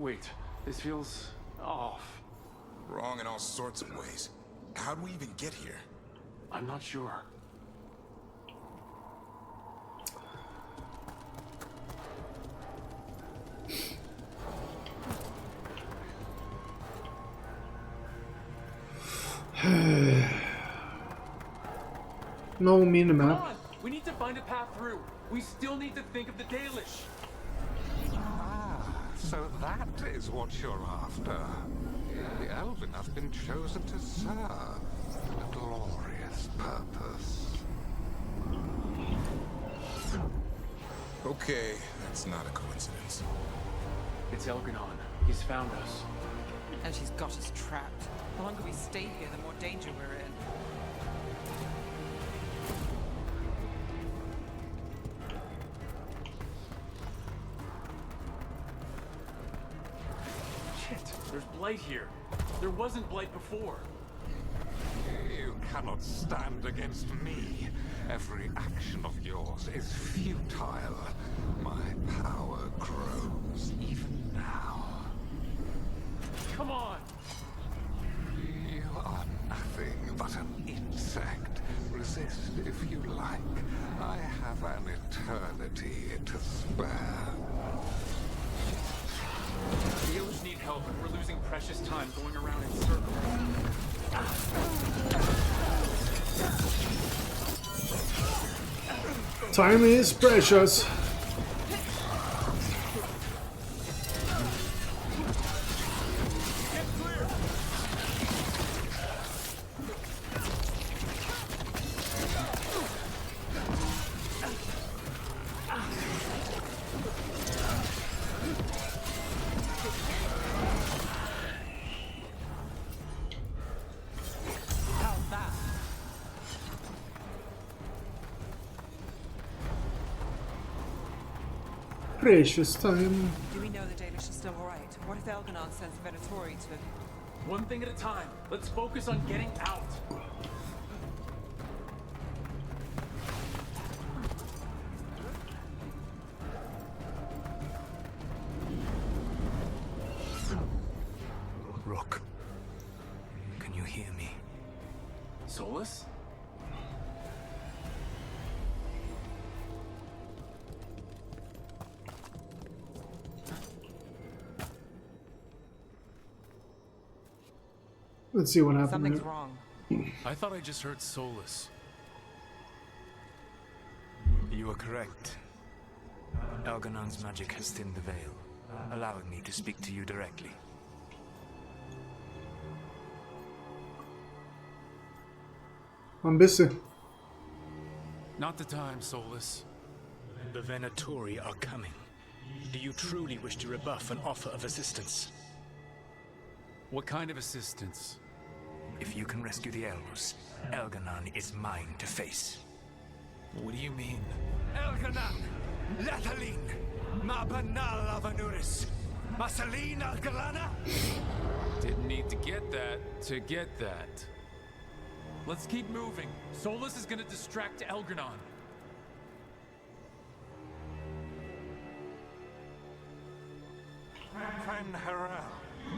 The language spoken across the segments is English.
Wait, this feels off. Wrong in all sorts of ways. How'd we even get here? I'm not sure. No minimap. We need to find a path through. We still need to think of the Dalish. Ah, so that is what you're after. The Elven have been chosen to serve a glorious purpose. Okay, that's not a coincidence. It's Elganon. He's found us. And she's got us trapped. The longer we stay here, the more danger we're in. Shit, there's blight here. There wasn't blight before. You cannot stand against me. Every action of yours is futile. My power grows even now. Come on! You are nothing but an insect. Resist if you like. I have an eternity to spare. The Dalish need help and we're losing precious time going around in circles. Time is precious. Precious time. Do we know the Dalish are still alright? What if Elganon sends Venatori to... One thing at a time. Let's focus on getting out. Rook, can you hear me? Solus? Let's see what happened. Something's Here. wrong. I thought I just heard Solus. You are correct. Elganon's magic has thinned the veil, allowing me to speak to you directly. I'm busy. Not the time, Solus. The Venatori are coming. Do you truly wish to rebuff an offer of assistance? What kind of assistance? If you can rescue the elves, Elganon is mine to face. What do you mean? Elganon! Latalin! Ma banal avanuris! Masalin Algalana! Didn't need to get that to get that. Let's keep moving. Solus is gonna distract Elganon. Van Harel,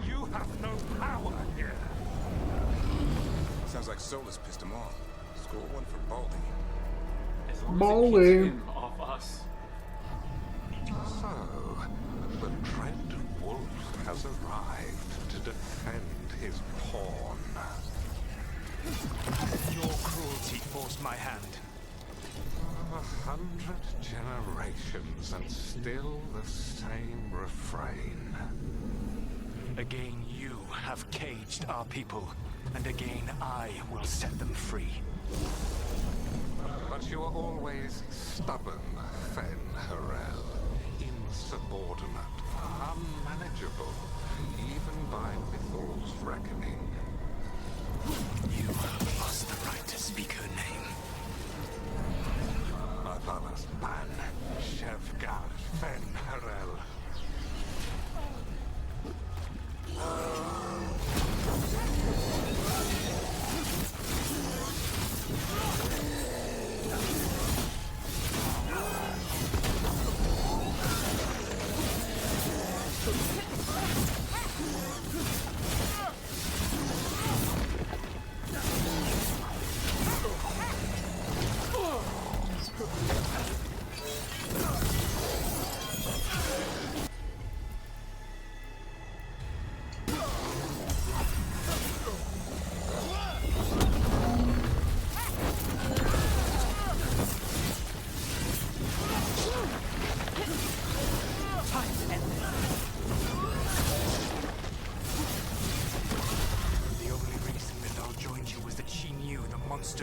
you have no power here. Sounds like Solus pissed him off. Score one for Baldy. As long as it Baldy. keeps him off us. So, the dread wolf has arrived to defend his pawn. Your cruelty forced my hand. 100 generations and still the same refrain. Again you have caged our people, and again I will set them free. But you are always stubborn, Fen Harel. Insubordinate, unmanageable, even by Mythal's reckoning. You have lost the right to speak her name. Motherless man, Shevgar Fen Harel.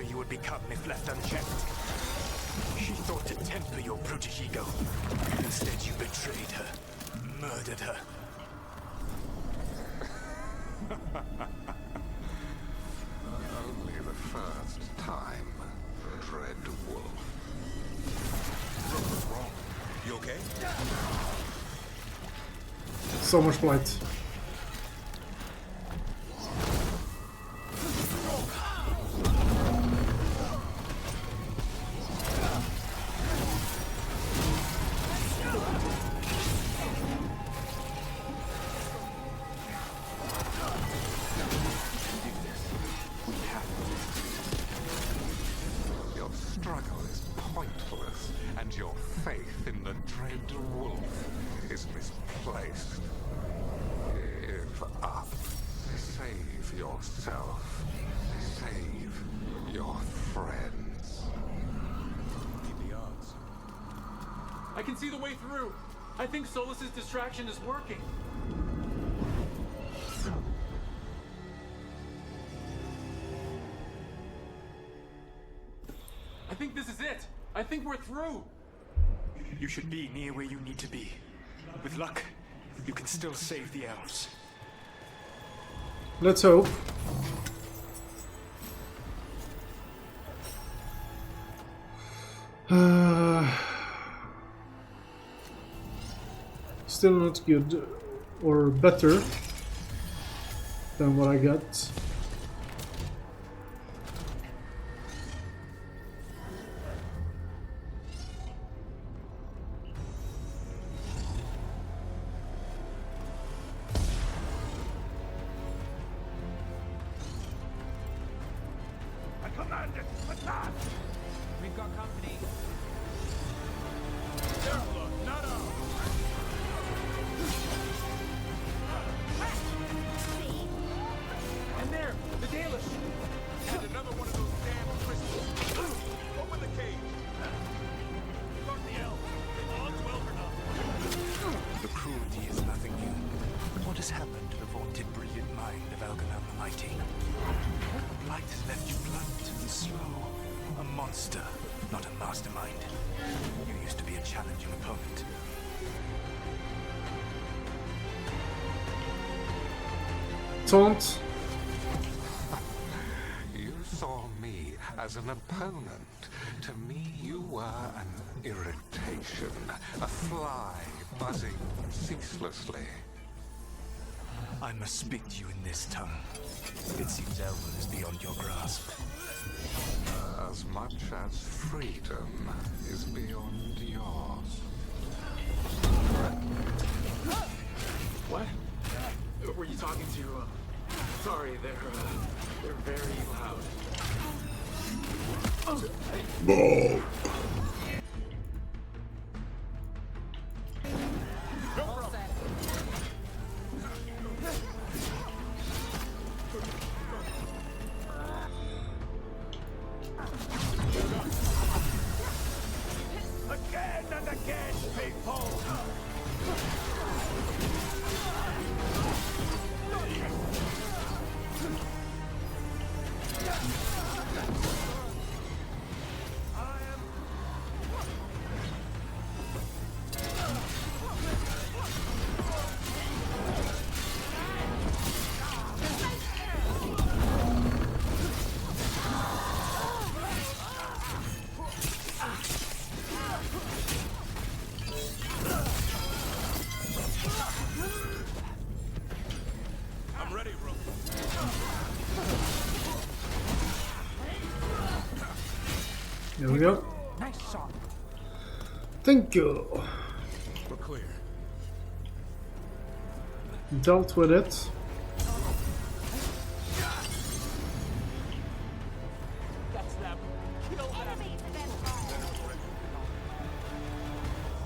monster you would become if left unchecked. She thought to temper your brutish ego. Instead, you betrayed her, murdered her. Only the first time, Dread Wolf. What's wrong? You okay? So much blight. Your struggle is pointless, and your faith in the Dread Wolf is misplaced. Give up. Save yourself. Save your friends. Keep the odds. I can see the way through. I think Solus's distraction is working. I think this is it. I think we're through. You should be near where you need to be. With luck, you can still save the elves. Let's hope. Still not good, or better than what I got. We've got company. And there, the Dalish. And another one of those damn crystals. Open the cage. Start the elves. They all 12 or not. The cruelty is nothing new. But what has happened to the vaunted brilliant mind of Elganon the Mighty? The blight has left you blunt and slow. A monster, not a mastermind. You used to be a challenging opponent. Taunt. You saw me as an opponent. To me, you were an irritation, a fly buzzing ceaselessly. I must speak to you in this tongue. It seems Elven is beyond your grasp. As much as freedom is beyond yours. What? Were you talking to? Sorry, they're very loud. All set. Again and again, people. I'm ready, bro. There we go. Nice shot. Thank you. We're clear. Dealt with it. That's them. Kill them.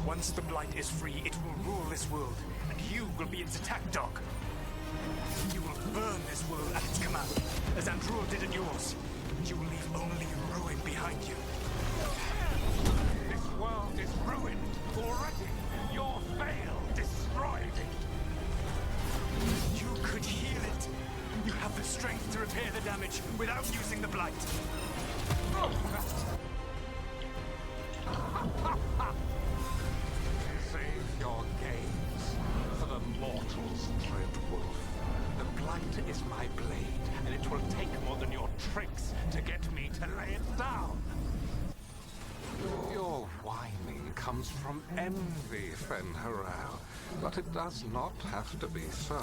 Once the blight is free, it will rule this world, and you will be its attack dog. You will burn this world at its command, as Andrul did at yours. And you will leave only ruin behind you. This world is ruined already. Your veil destroyed it. You could heal it. You have the strength to repair the damage without using the blight. it down. Your whining comes from envy, Fen'Harel, but it does not have to be so.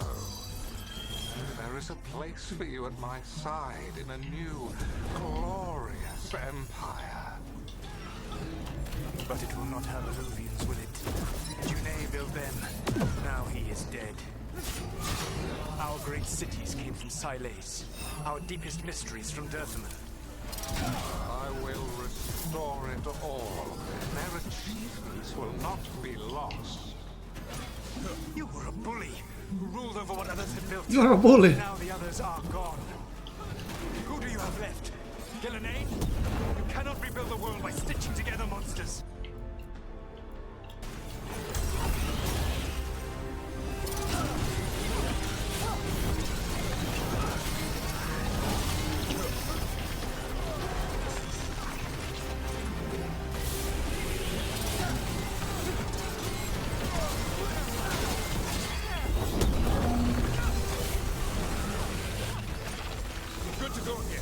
There is a place for you at my side in a new, glorious empire. But it will not have Illuvians, will it? Junei built them. Now he is dead. Our great cities came from Sileis. Our deepest mysteries from Dirthaman. I will restore it all. Their achievements will not be lost. You were a bully who ruled over what others had built. You're a bully. Now the others are gone. Who do you have left? Gillenane? You cannot rebuild the world by stitching together monsters. Good to go again.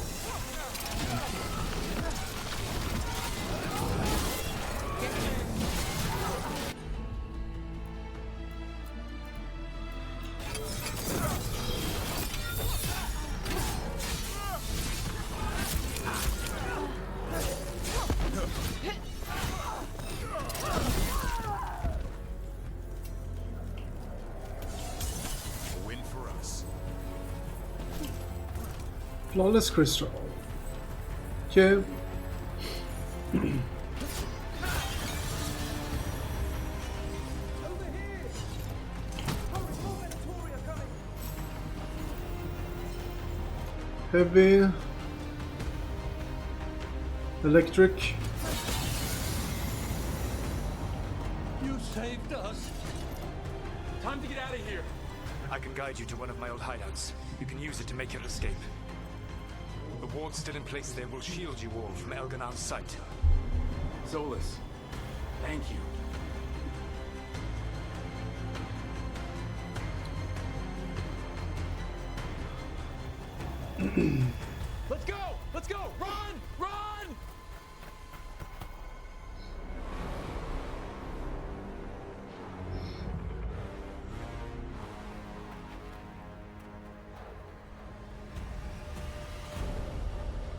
Win for us. Flawless crystal. Okay. Heavy. Electric. You saved us. Time to get out of here. I can guide you to one of my old hideouts. You can use it to make your escape. The ward's still in place there will shield you all from Elganan's sight. Solus, thank you. Let's go! Let's go! Run! Run!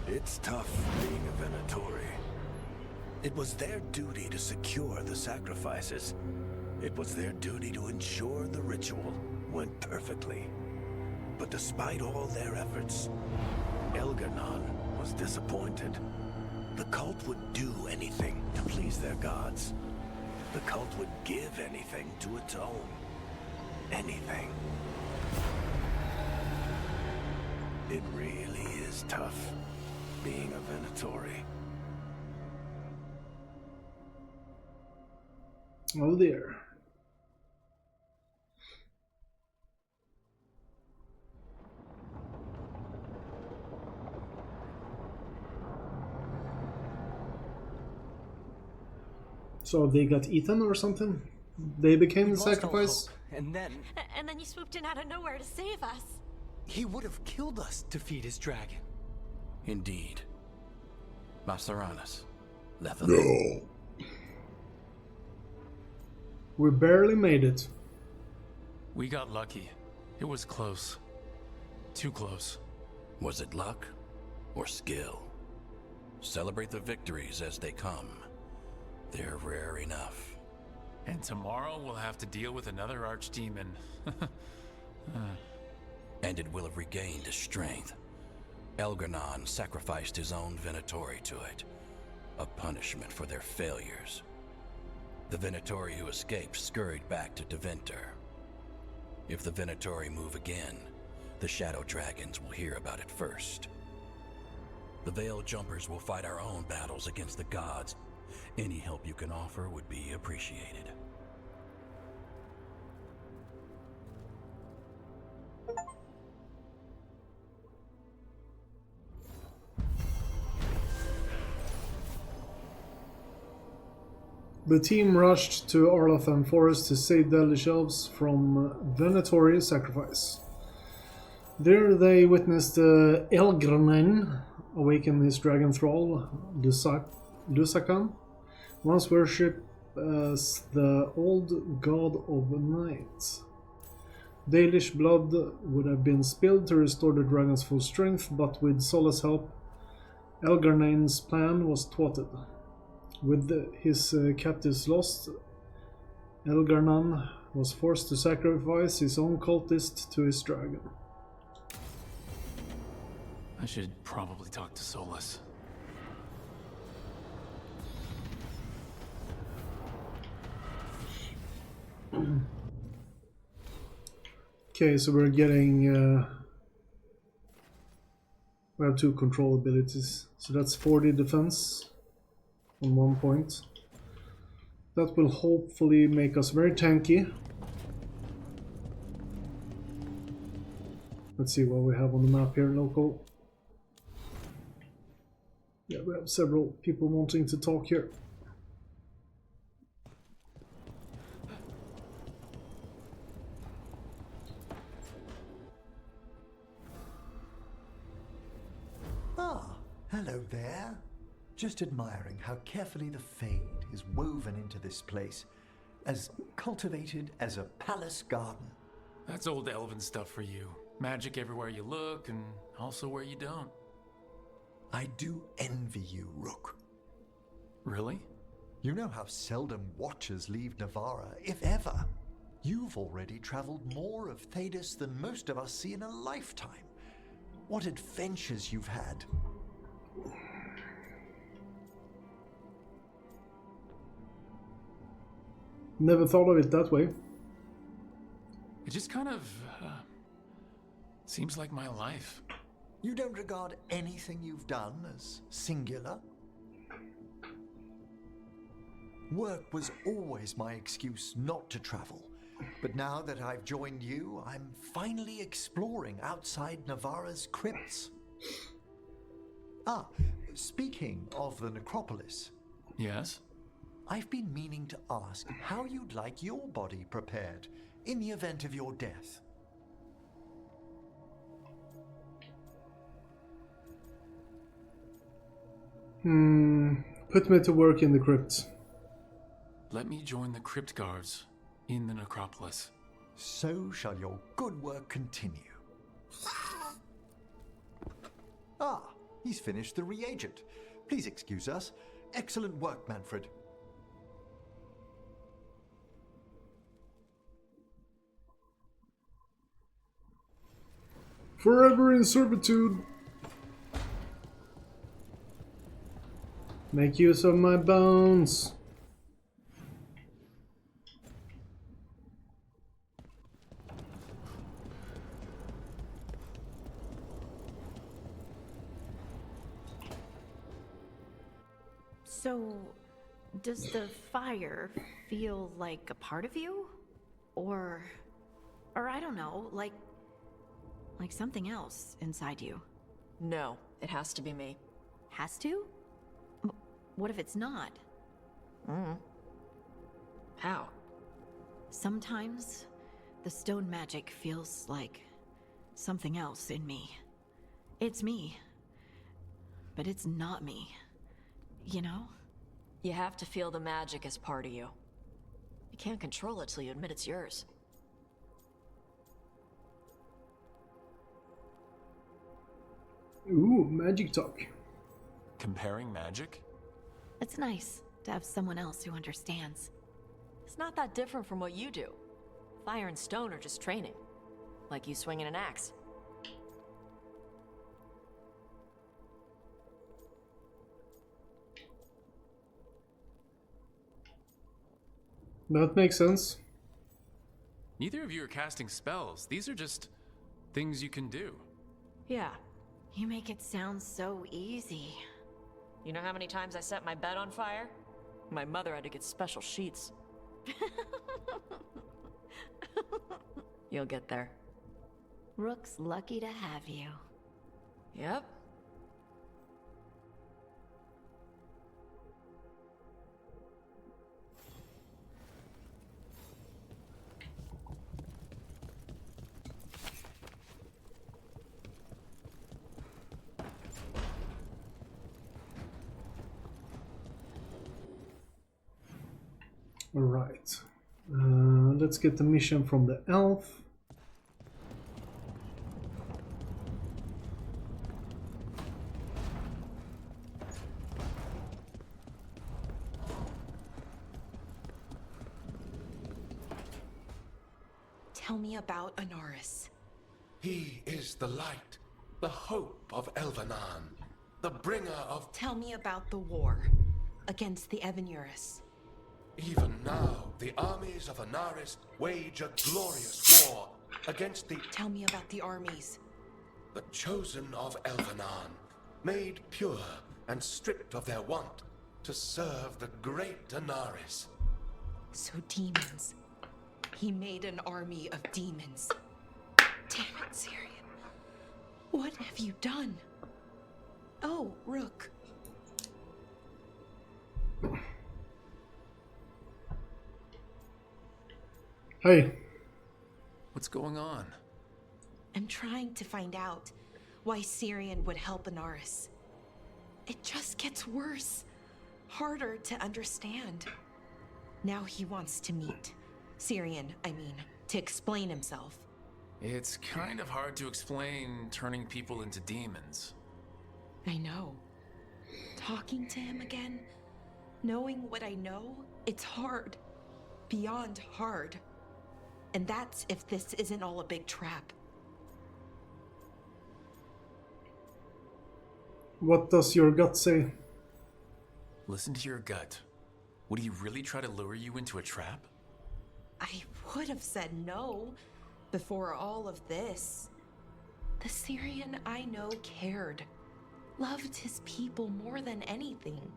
It's tough being a Venatori. It was their duty to secure the sacrifices. It was their duty to ensure the ritual went perfectly. But despite all their efforts, Elganan was disappointed. The cult would do anything to please their gods. The cult would give anything to atone. Anything. It really is tough being a Venatori. Oh dear. So they got eaten or something? They became the sacrifice? And then And then you swooped in out of nowhere to save us. he would have killed us to feed his dragon. Indeed. Masaranas. No. We barely made it. We got lucky. It was close. Too close. Was it luck or skill? Celebrate the victories as they come. They're rare enough. And tomorrow we'll have to deal with another archdemon. And it will have regained its strength. Elganan sacrificed his own Venatori to it. A punishment for their failures. The Venatori who escaped scurried back to Deventer. If the Venatori move again, the Shadow Dragons will hear about it first. The Veil Jumpers will fight our own battles against the gods. Any help you can offer would be appreciated. The team rushed to Arlathan Forest to save the Elvish Elves from Venatori sacrifice. There they witnessed Elgranen awaken his dragon thrall, Dusakan, once worshipped as the old god of night. Dalish blood would have been spilled to restore the dragon's full strength, but with Sola's help, Elgarnain's plan was thwarted. With his captives lost, Elgarnan was forced to sacrifice his own cultist to his dragon. I should probably talk to Solus. Okay, so we're getting... we have 2 control abilities. So that's 40 defense on 1 point. That will hopefully make us very tanky. Let's see what we have on the map here, local. Yeah, we have several people wanting to talk here. Ah, hello there. Just admiring how carefully the Fade is woven into this place, as cultivated as a palace garden. That's old elven stuff for you. Magic everywhere you look, and also where you don't. I do envy you, Rook. Really? You know how seldom watchers leave Navarra, if ever. You've already traveled more of Thedas than most of us see in a lifetime. What adventures you've had. Never thought of it that way. It just kind of seems like my life. You don't regard anything you've done as singular? Work was always my excuse not to travel. But now that I've joined you, I'm finally exploring outside Navarra's crypts. Ah, speaking of the necropolis. Yes? I've been meaning to ask how you'd like your body prepared in the event of your death. Put me to work in the crypt. Let me join the crypt guards in the necropolis. So shall your good work continue. Ah, he's finished the reagent. Please excuse us. Excellent work, Manfred. Forever in servitude. Make use of my bones. So, does the fire feel like a part of you? Or I don't know, like something else inside you? No, it has to be me. Has to? What if it's not? How? Sometimes the stone magic feels like something else in me. It's me, but it's not me. You know? You have to feel the magic as part of you. You can't control it till you admit it's yours. Ooh, magic talk. Comparing magic? It's nice to have someone else who understands. It's not that different from what you do. Fire and stone are just training. Like you swinging an axe. That makes sense. Neither of you are casting spells. These are just things you can do. Yeah. You make it sound so easy. You know how many times I set my bed on fire? My mother had to get special sheets. You'll get there. Rook's lucky to have you. Yep. Alright. Let's get the mission from the elf. Tell me about Anaris. He is the light, the hope of Elvenan, the bringer of... Tell me about the war against the Evenuris. Even now, the armies of Anaris wage a glorious war against the... Tell me about the armies. The chosen of Elvenan, made pure and stripped of their want to serve the great Anaris. So demons. He made an army of demons. Damn it, Syrian. What have you done? Oh, Rook. Hey. What's going on? I'm trying to find out why Syrian would help Anaris. It just gets worse. Harder to understand. Now he wants to meet. Syrian, I mean, to explain himself. It's kind of hard to explain turning people into demons. I know. Talking to him again, knowing what I know, it's hard. Beyond hard. And that's if this isn't all a big trap. What does your gut say? Listen to your gut. Would he really try to lure you into a trap? I would have said no before all of this. The Syrian I know cared. Loved his people more than anything.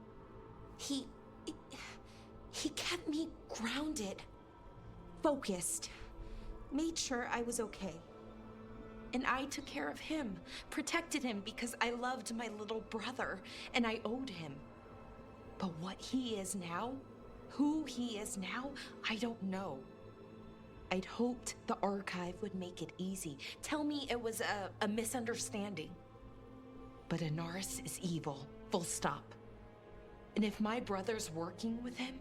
He kept me grounded. Focused. Made sure I was okay. And I took care of him. Protected him because I loved my little brother. And I owed him. But what he is now, who he is now, I don't know. I'd hoped the archive would make it easy. Tell me it was a misunderstanding. But Anaris is evil, full stop. And if my brother's working with him...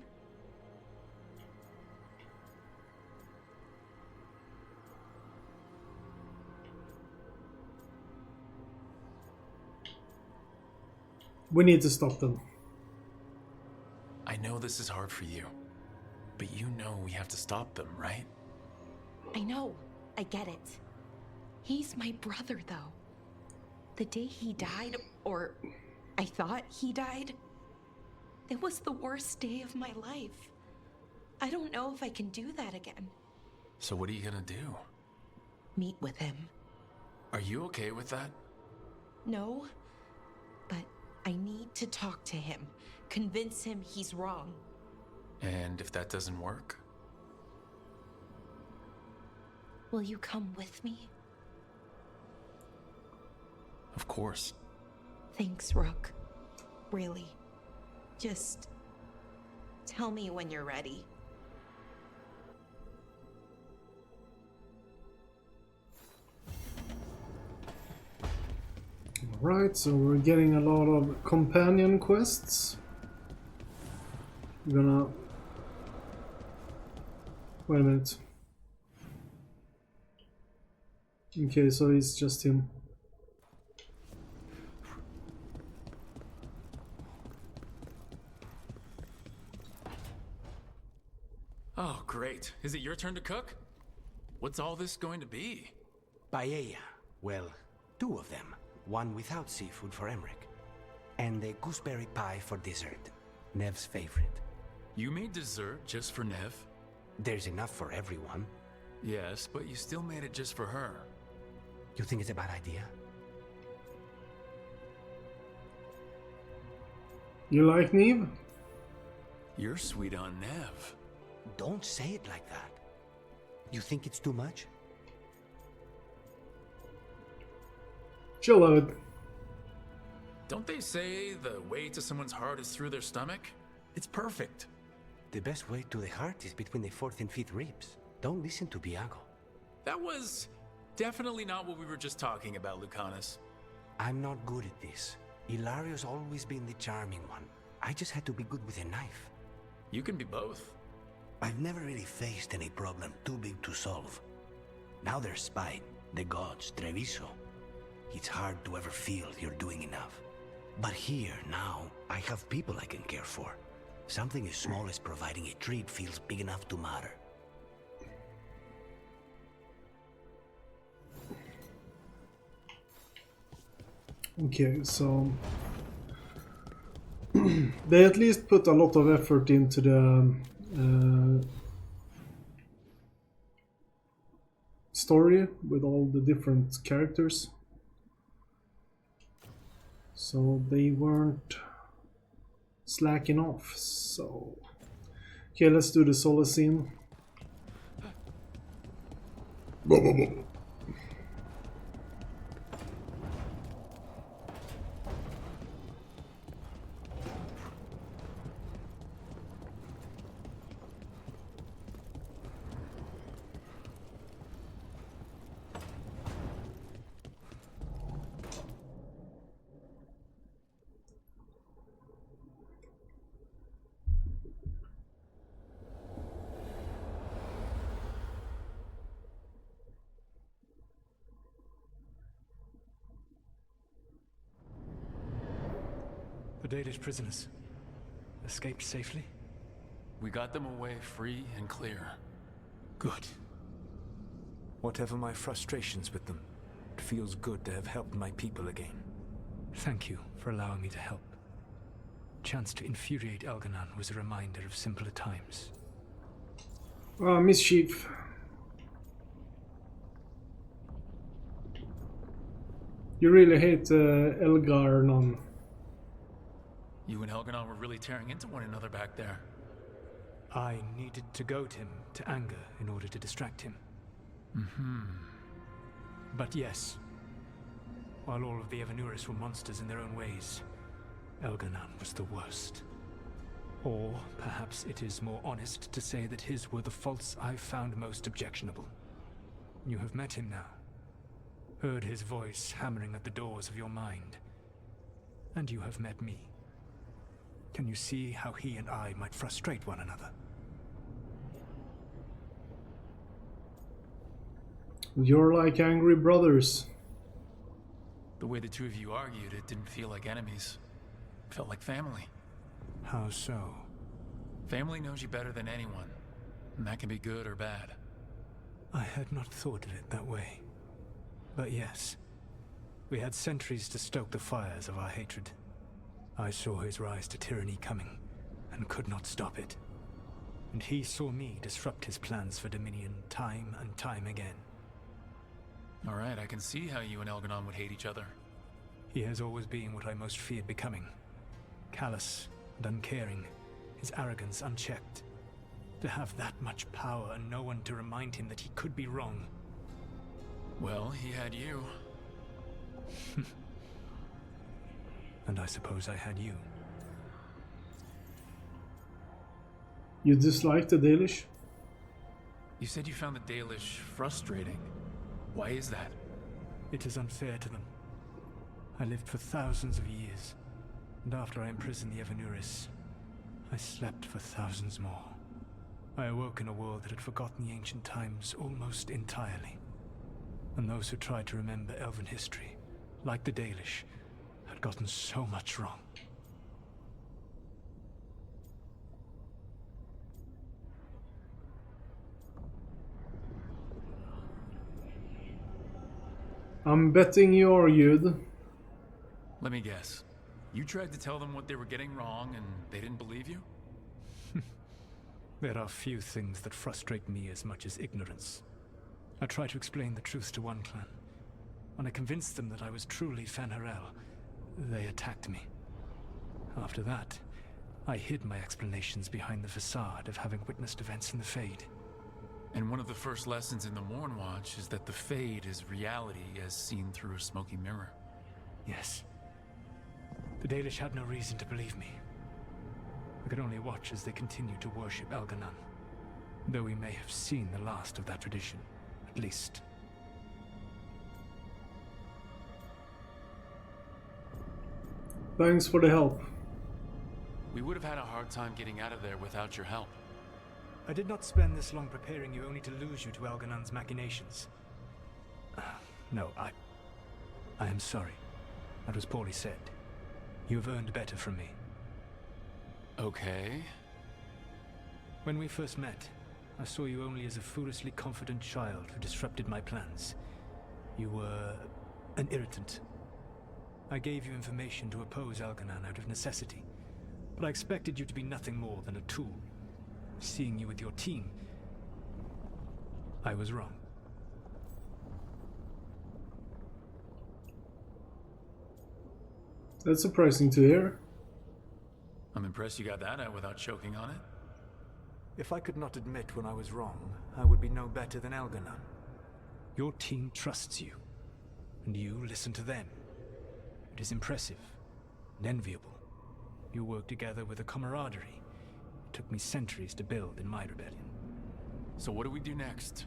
We need to stop them. I know this is hard for you, but you know we have to stop them, right? I know. I get it. He's my brother, though. The day he died, or I thought he died, it was the worst day of my life. I don't know if I can do that again. So what are you gonna do? Meet with him. Are you okay with that? No, but I need to talk to him. Convince him he's wrong. And if that doesn't work? Will you come with me? Of course. Thanks, Rook. Really. Just tell me when you're ready. Alright, so we're getting a lot of companion quests. We're gonna... Wait a minute. Okay, so it's just him. Oh, great. Is it your turn to cook? What's all this going to be? Paella. Well, 2 of them. One without seafood for Emmerich. And a gooseberry pie for dessert. Nev's favorite. You made dessert just for Nev? There's enough for everyone. Yes, but you still made it just for her. You think it's a bad idea? You like Neve? You're sweet on Nev. Don't say it like that. You think it's too much? Chill out. Don't they say the way to someone's heart is through their stomach? It's perfect. The best way to the heart is between the 4th and 5th ribs. Don't listen to Biago. That was definitely not what we were just talking about, Lucanus. I'm not good at this. Hilario's always been the charming one. I just had to be good with a knife. You can be both. I've never really faced any problem too big to solve. Now there's Spite, the gods, Treviso. It's hard to ever feel you're doing enough. But here, now, I have people I can care for. Something as small as providing a treat feels big enough to matter. Okay, so they at least put a lot of effort into the story with all the different characters. So they weren't slacking off. So okay, let's do the solo scene. The Danish prisoners escaped safely? We got them away free and clear. Good. Whatever my frustrations with them, it feels good to have helped my people again. Thank you for allowing me to help. Chance to infuriate Elganon was a reminder of simpler times. Mischief. You really hate Elgarnon. You and Elganon were really tearing into one another back there. I needed to goad him to anger in order to distract him. But yes, while all of the Evanuris were monsters in their own ways, Elganon was the worst. Or perhaps it is more honest to say that his were the faults I found most objectionable. You have met him now. Heard his voice hammering at the doors of your mind. And you have met me. Can you see how he and I might frustrate one another? You're like angry brothers. The way the two of you argued, it didn't feel like enemies. It felt like family. How so? Family knows you better than anyone, and that can be good or bad. I had not thought of it that way. But yes, we had centuries to stoke the fires of our hatred. I saw his rise to tyranny coming, and could not stop it. And he saw me disrupt his plans for Dominion time and time again. Alright, I can see how you and Elganon would hate each other. He has always been what I most feared becoming. Callous and uncaring, his arrogance unchecked. To have that much power and no one to remind him that he could be wrong. Well, he had you. And I suppose I had you. You dislike the Dalish? You said you found the Dalish frustrating. Why is that? It is unfair to them. I lived for thousands of years, and after I imprisoned the Evanuris, I slept for thousands more. I awoke in a world that had forgotten the ancient times almost entirely. And those who tried to remember Elven history, like the Dalish, had gotten so much wrong. I'm betting you argued. Let me guess. You tried to tell them what they were getting wrong and they didn't believe you? There are few things that frustrate me as much as ignorance. I tried to explain the truth to one clan. When I convinced them that I was truly Fen'Harel, they attacked me. After that, I hid my explanations behind the facade of having witnessed events in the Fade. And one of the first lessons in the Mornwatch is that the Fade is reality as seen through a smoky mirror. Yes. The Dalish had no reason to believe me. I could only watch as they continued to worship Elganon, though we may have seen the last of that tradition, at least. Thanks for the help. We would have had a hard time getting out of there without your help. I did not spend this long preparing you only to lose you to Elganon's machinations. No, I am sorry. That was poorly said. You have earned better from me. Okay. When we first met, I saw you only as a foolishly confident child who disrupted my plans. You were an irritant. I gave you information to oppose Elganon out of necessity, but I expected you to be nothing more than a tool. Seeing you with your team, I was wrong. That's surprising to hear. I'm impressed you got that out without choking on it. If I could not admit when I was wrong, I would be no better than Elganon. Your team trusts you, and you listen to them. It is impressive and enviable. You work together with a camaraderie it took me centuries to build in my rebellion. So what do we do next?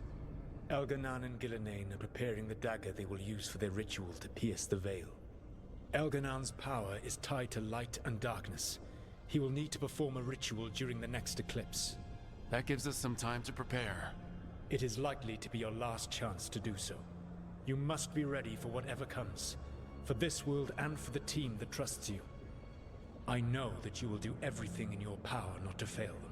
Elganon and Gillenane are preparing the dagger they will use for their ritual to pierce the veil. Elganon's power is tied to light and darkness. He will need to perform a ritual during the next eclipse. That gives us some time to prepare. It is likely to be your last chance to do so. You must be ready for whatever comes, for this world and for the team that trusts you. I know that you will do everything in your power not to fail them.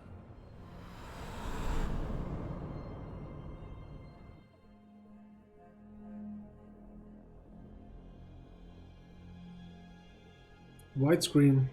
Widescreen.